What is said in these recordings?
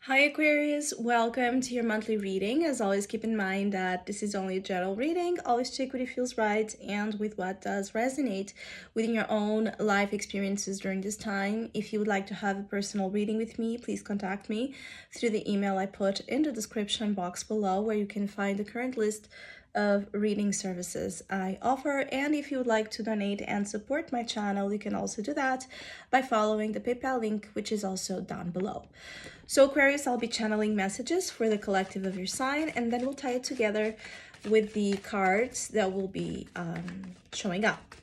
Hi Aquarius, welcome to your monthly reading. As always, keep in mind that this is only a general reading. Always check what it feels right and with what does resonate within your own life experiences during this time. If you would like to have a personal reading with me, please contact me through the email I put in the description box below, where you can find the current list of reading services I offer. And if you would like to donate and support my channel, you can also do that by following the PayPal link, which is also down below. So Aquarius, I'll be channeling messages for the collective of your sign, and then we'll tie it together with the cards that will be showing up.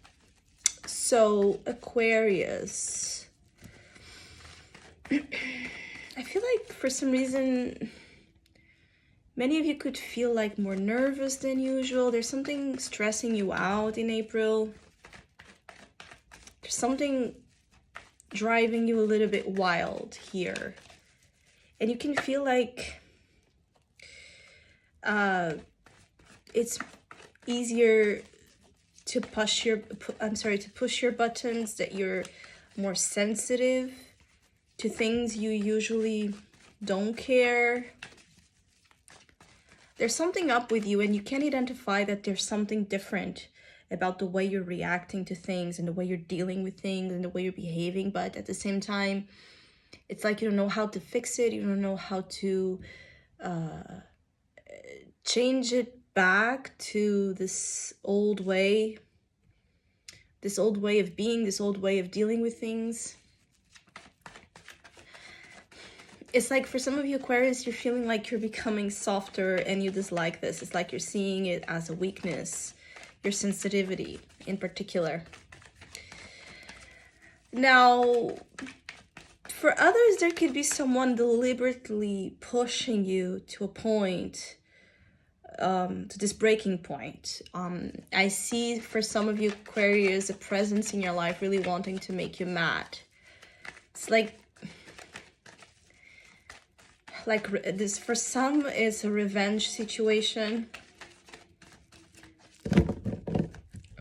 So Aquarius, I feel like for some reason, many of you could feel like more nervous than usual. There's something stressing you out in April. There's something driving you a little bit wild here. And you can feel like it's easier to push your buttons, that you're more sensitive to things you usually don't care. There's something up with you, and you can identify that there's something different about the way you're reacting to things and the way you're dealing with things and the way you're behaving, but at the same time, it's like you don't know how to fix it. You don't know how to change it back to this old way of being, this old way of dealing with things. It's like for some of you Aquarius, you're feeling like you're becoming softer and you dislike this. It's like you're seeing it as a weakness, your sensitivity in particular. Now, for others, there could be someone deliberately pushing you to a point, to this breaking point. I see for some of you Aquarius, a presence in your life really wanting to make you mad. It's like this, for some, is a revenge situation.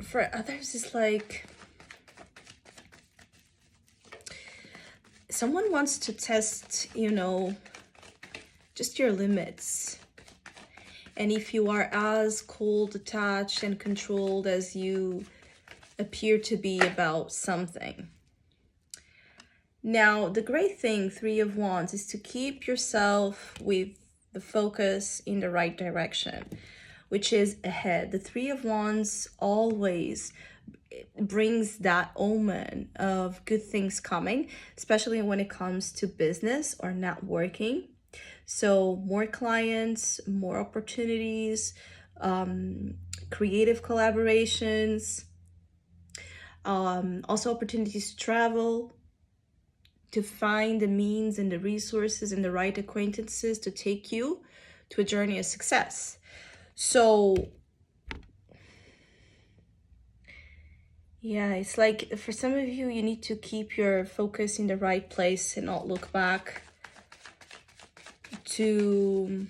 For others, it's like someone wants to test, just your limits. And if you are as cold, detached, and controlled as you appear to be about something. Now, the great thing, Three of Wands, is to keep yourself with the focus in the right direction, which is ahead. The Three of Wands always brings that omen of good things coming, especially when it comes to business or networking. So more clients, more opportunities, creative collaborations, also opportunities to travel, to find the means and the resources and the right acquaintances to take you to a journey of success. So yeah, it's like for some of you, you need to keep your focus in the right place and not look back to...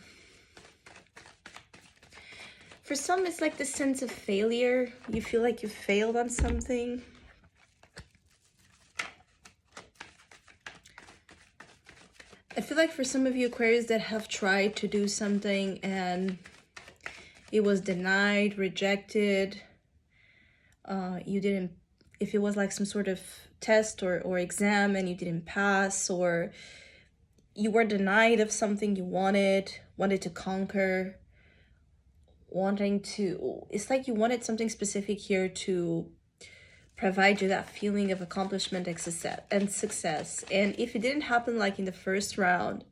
For some, it's like the sense of failure. You feel like you failed on something. I feel like for some of you Aquarius that have tried to do something and it was denied, rejected, you didn't, if it was like some sort of test or exam and you didn't pass, or you were denied of something you wanted to conquer, it's like you wanted something specific here to provide you that feeling of accomplishment and success. And if it didn't happen like in the first round,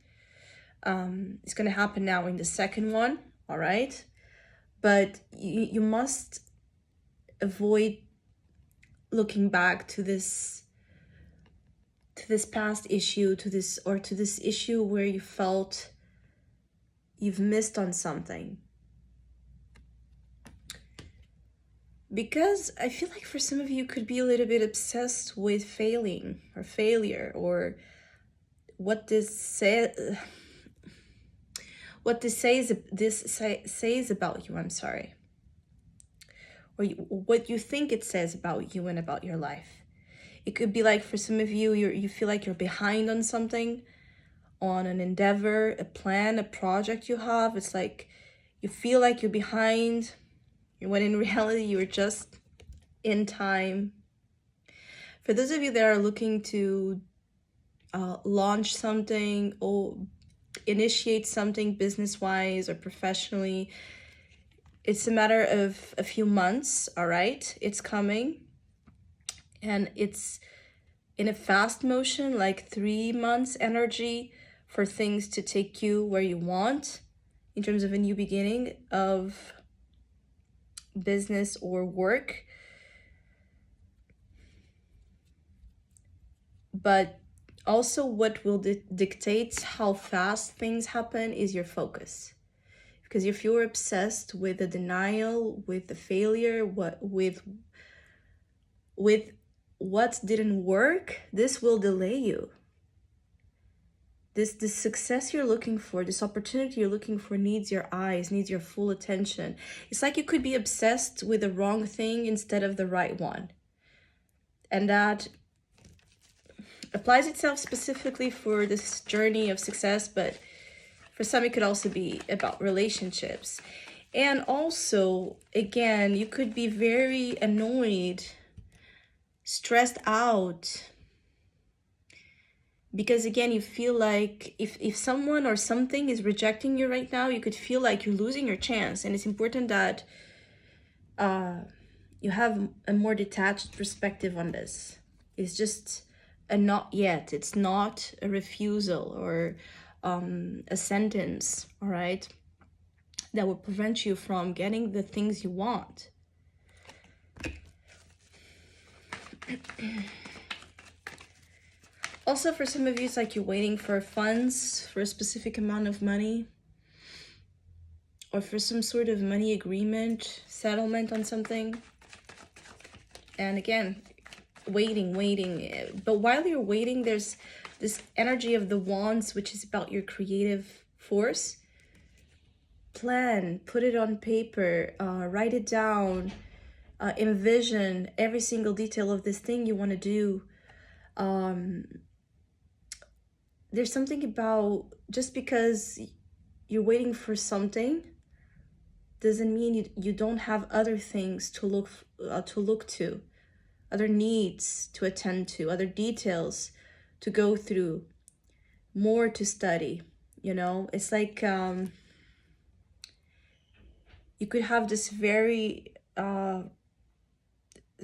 it's going to happen now in the second one, all right? But you must avoid looking back to this past issue, to this issue where you felt you've missed on something. Because I feel like for some of you could be a little bit obsessed with failing or failure, or what this says about you, I'm sorry. Or what you think it says about you and about your life. It could be like for some of you, you feel like you're behind on something, on an endeavor, a plan, a project you have. It's like you feel like you're behind, when in reality you're just in time. For those of you that are looking to launch something or initiate something business-wise or professionally, it's a matter of a few months, all right? It's coming, and it's in a fast motion, like 3 months energy for things to take you where you want in terms of a new beginning of business or work. But also what will dictate how fast things happen is your focus. Because if you're obsessed with the denial, with the failure, with what didn't work, this will delay you. This success you're looking for, this opportunity you're looking for needs your eyes, needs your full attention. It's like you could be obsessed with the wrong thing instead of the right one. And that applies itself specifically for this journey of success, but for some it could also be about relationships. And also, again, you could be very annoyed, stressed out, because again, you feel like if someone or something is rejecting you right now, you could feel like you're losing your chance. And it's important that you have a more detached perspective on this. It's just a not yet. It's not a refusal or a sentence, all right, that will prevent you from getting the things you want. Also, for some of you, it's like you're waiting for funds for a specific amount of money, or for some sort of money agreement, settlement on something. And again, waiting. But while you're waiting, there's this energy of the wands, which is about your creative force. Plan, put it on paper, write it down, envision every single detail of this thing you want to do. There's something about, just because you're waiting for something doesn't mean you don't have other things to look to, other needs to attend to, other details to go through, more to study. You know, it's like you could have this very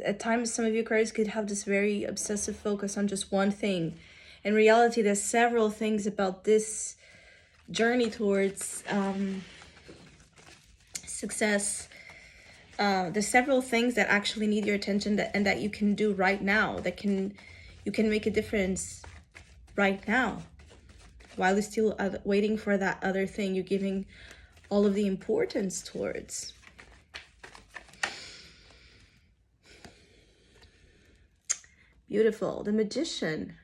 at times some of you Aquarius could have this very obsessive focus on just one thing. In reality, there's several things about this journey towards success. There's several things that actually need your attention and that you can do right now, you can make a difference right now. While you're still waiting for that other thing, you're giving all of the importance towards. Beautiful. The Magician.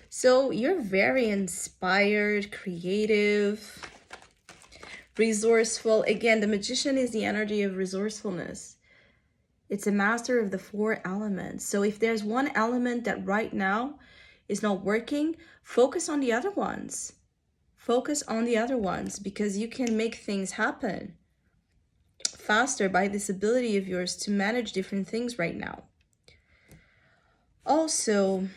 So you're very inspired, creative, resourceful. Again, the Magician is the energy of resourcefulness. It's a master of the 4 elements. So if there's one element that right now is not working, focus on the other ones. Focus on the other ones, because you can make things happen faster by this ability of yours to manage different things right now. Also,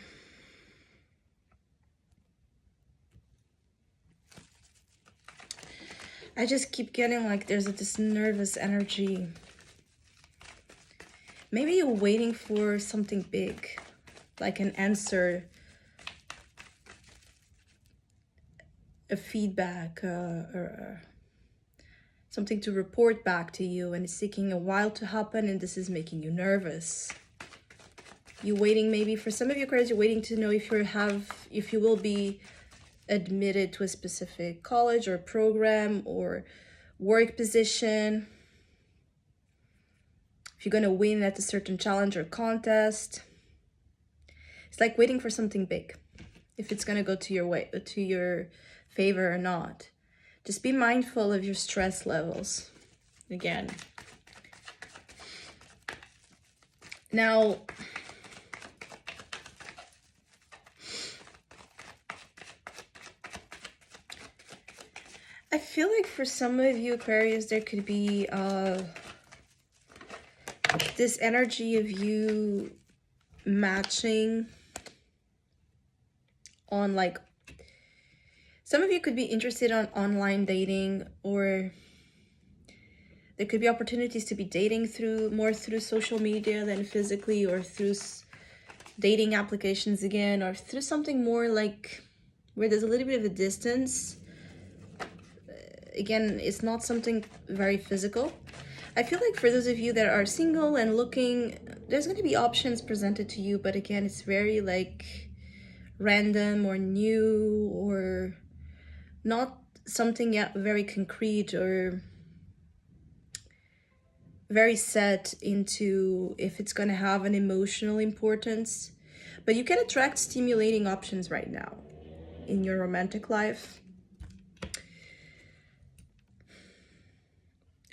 I just keep getting like there's this nervous energy. Maybe you're waiting for something big, like an answer, a feedback, or something to report back to you, and it's taking a while to happen, and this is making you nervous. You're waiting, maybe for some of you Aquarius, you're waiting to know if you will be admitted to a specific college or program or work position, if you're going to win at a certain challenge or contest. It's like waiting for something big, if it's going to go to your favor or not. Just be mindful of your stress levels. Again, now I feel like for some of you Aquarius, there could be this energy of you matching on, like, some of you could be interested on online dating, or there could be opportunities to be dating more through social media than physically, or through dating applications again, or through something more like where there's a little bit of a distance. Again, it's not something very physical. I feel like for those of you that are single and looking, there's going to be options presented to you, but again, it's very like random or new, or not something yet very concrete or very set into if it's going to have an emotional importance. But you can attract stimulating options right now in your romantic life.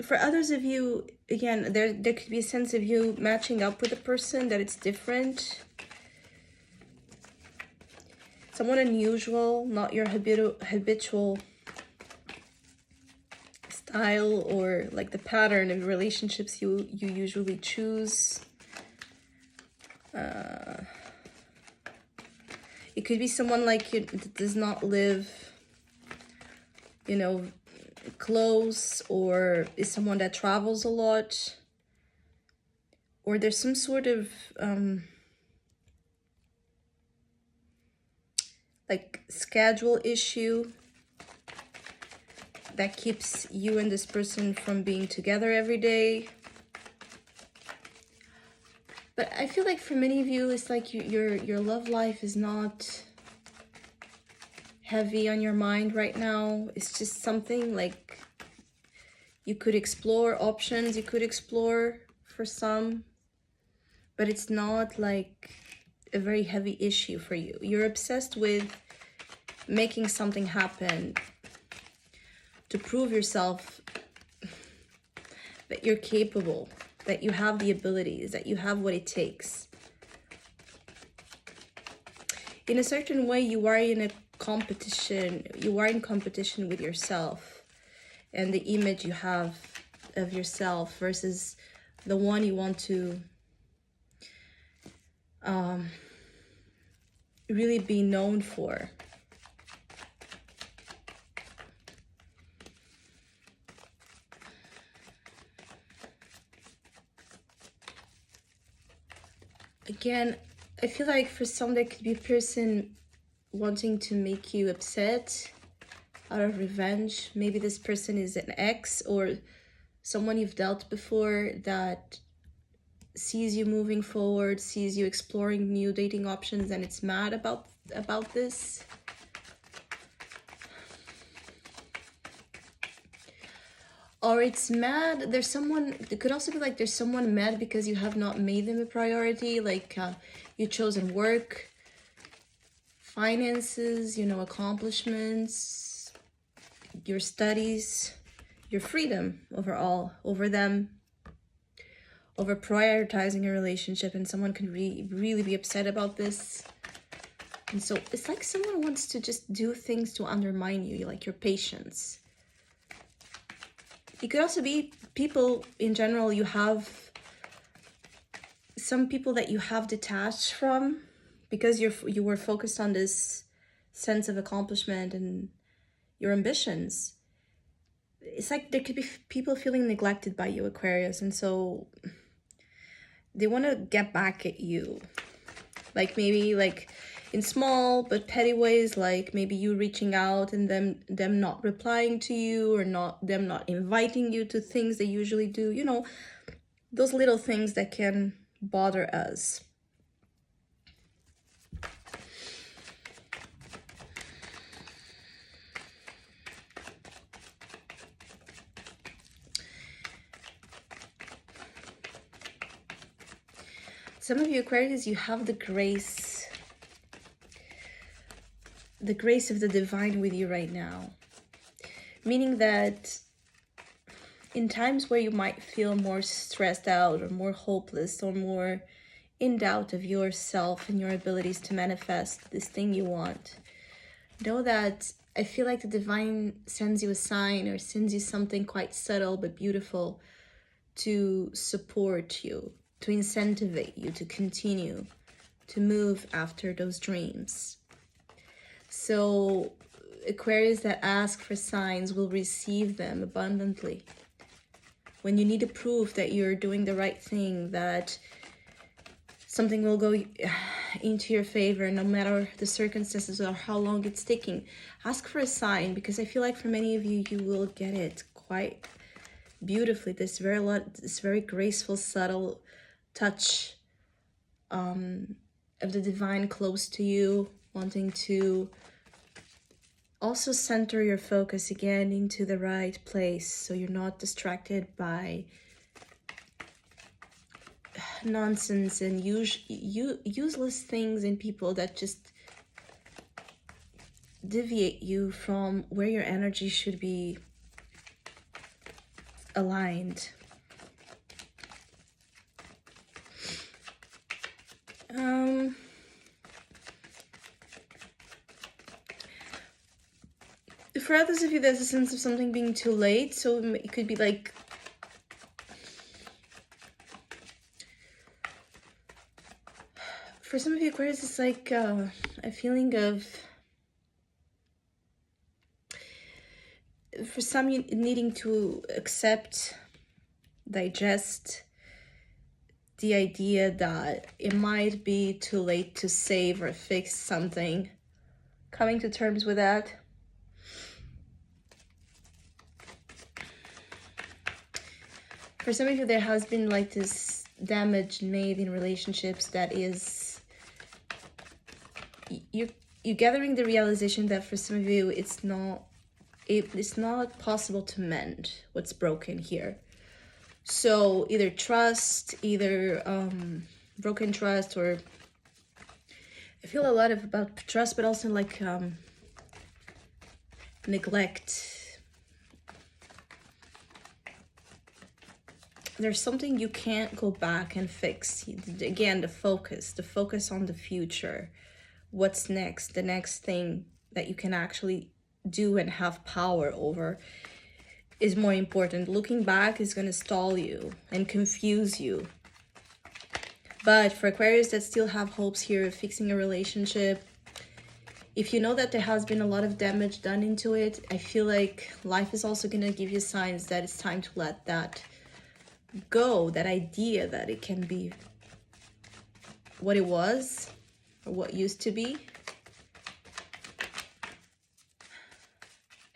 For others of you, again, there could be a sense of you matching up with a person that it's different. Someone unusual, not your habitual style, or like the pattern of relationships you usually choose. It could be someone like you that does not live, you know, close, or is someone that travels a lot, or there's some sort of like schedule issue that keeps you and this person from being together every day. But I feel like for many of you, it's like your love life is not heavy on your mind right now. It's just something like you could explore options, you could explore for some, but it's not like a very heavy issue for you. You're obsessed with making something happen to prove yourself that you're capable, that you have the abilities, that you have what it takes. In a certain way, you are in a competition. You are in competition with yourself and the image you have of yourself versus the one you want to really be known for. Again, I feel like for some, there could be a person wanting to make you upset out of revenge. Maybe this person is an ex or someone you've dealt before that sees you moving forward, sees you exploring new dating options, and it's mad about this. Or it's mad, there's someone, it could also be like there's someone mad because you have not made them a priority, like you chosen work, finances, you know, accomplishments, your studies, your freedom overall, over them, over prioritizing a relationship, and someone can really be upset about this. And so it's like someone wants to just do things to undermine you, like your patience. It could also be people in general. You have some people that you have detached from because you were focused on this sense of accomplishment and your ambitions. It's like there could be people feeling neglected by you, Aquarius, and so they want to get back at you. Like maybe like in small but petty ways, like maybe you reaching out and them not replying to you, or them not inviting you to things they usually do, you know, those little things that can bother us. Some of you Aquarius, you have the grace of the divine with you right now. Meaning that in times where you might feel more stressed out or more hopeless or more in doubt of yourself and your abilities to manifest this thing you want, know that I feel like the divine sends you a sign or sends you something quite subtle but beautiful to support you, to incentivize you to continue to move after those dreams. So Aquarius that ask for signs will receive them abundantly. When you need a proof that you're doing the right thing, that something will go into your favor no matter the circumstances or how long it's taking, ask for a sign, because I feel like for many of you, you will get it quite beautifully. This very graceful, subtle touch of the divine close to you, wanting to also center your focus again into the right place, so you're not distracted by nonsense and useless things and people that just deviate you from where your energy should be aligned. For others of you, there's a sense of something being too late, so it could be like for some of you Aquarius, it's like a feeling of, for some, you needing to accept, digest the idea that it might be too late to save or fix something. Coming to terms with that. For some of you, there has been like this damage made in relationships that is, you're gathering the realization that for some of you, it's not possible to mend what's broken here. So either trust, broken trust, or I feel a lot about trust, but also like neglect. There's something you can't go back and fix. Again, the focus on the future. What's next? The next thing that you can actually do and have power over is more important. Looking back is going to stall you and confuse you. But for Aquarius that still have hopes here of fixing a relationship, if you know that there has been a lot of damage done into it, I feel like life is also going to give you signs that it's time to let that go, that idea that it can be what it was or what used to be.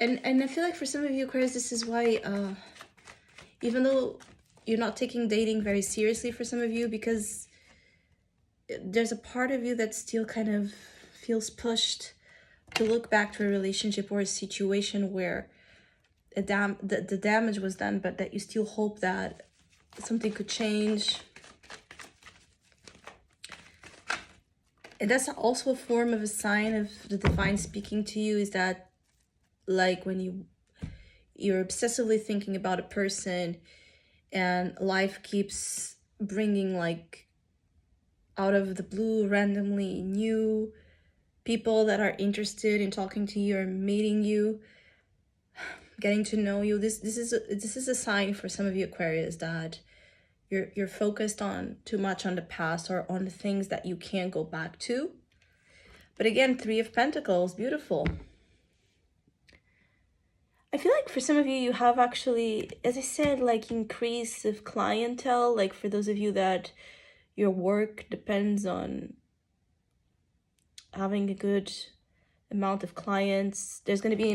And I feel like for some of you Aquarius, this is why even though you're not taking dating very seriously for some of you, because there's a part of you that still kind of feels pushed to look back to a relationship or a situation where the damage was done, but that you still hope that something could change. And that's also a form of a sign of the divine speaking to you, is that like when you're obsessively thinking about a person and life keeps bringing like out of the blue randomly new people that are interested in talking to you or meeting you, getting to know you. This is a sign for some of you Aquarius that you're focused on too much on the past or on the things that you can't go back to. But again, 3 of Pentacles, beautiful. I feel like for some of you, you have actually, as I said, like increase of clientele. Like for those of you that your work depends on having a good amount of clients, there's going to be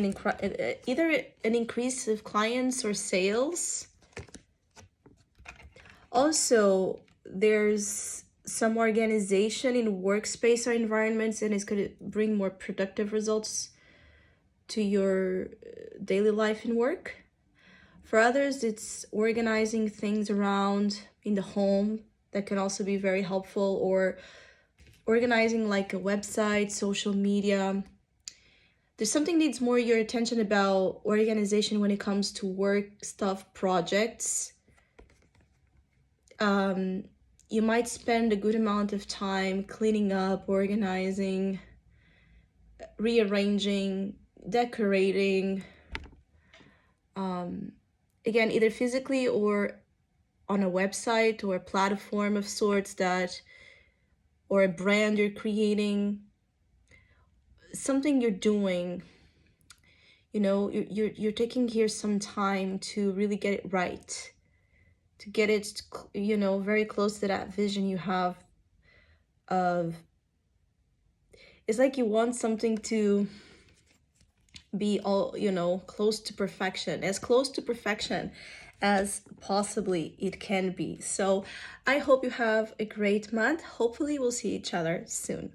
either an increase of clients or sales. Also, there's some organization in workspace or environments, and it's going to bring more productive results to your daily life and work. For others, it's organizing things around in the home that can also be very helpful, or organizing like a website, social media. There's something needs more your attention about organization when it comes to work stuff, projects. You might spend a good amount of time cleaning up, organizing, rearranging decorating, again, either physically or on a website or a platform of sorts, that, or a brand you're creating, something you're doing, you know, you're taking here some time to really get it right, to get it, you know, very close to that vision you have of, it's like you want something to be all, you know, close to perfection, as close to perfection as possibly it can be. So I hope you have a great month. Hopefully we'll see each other soon.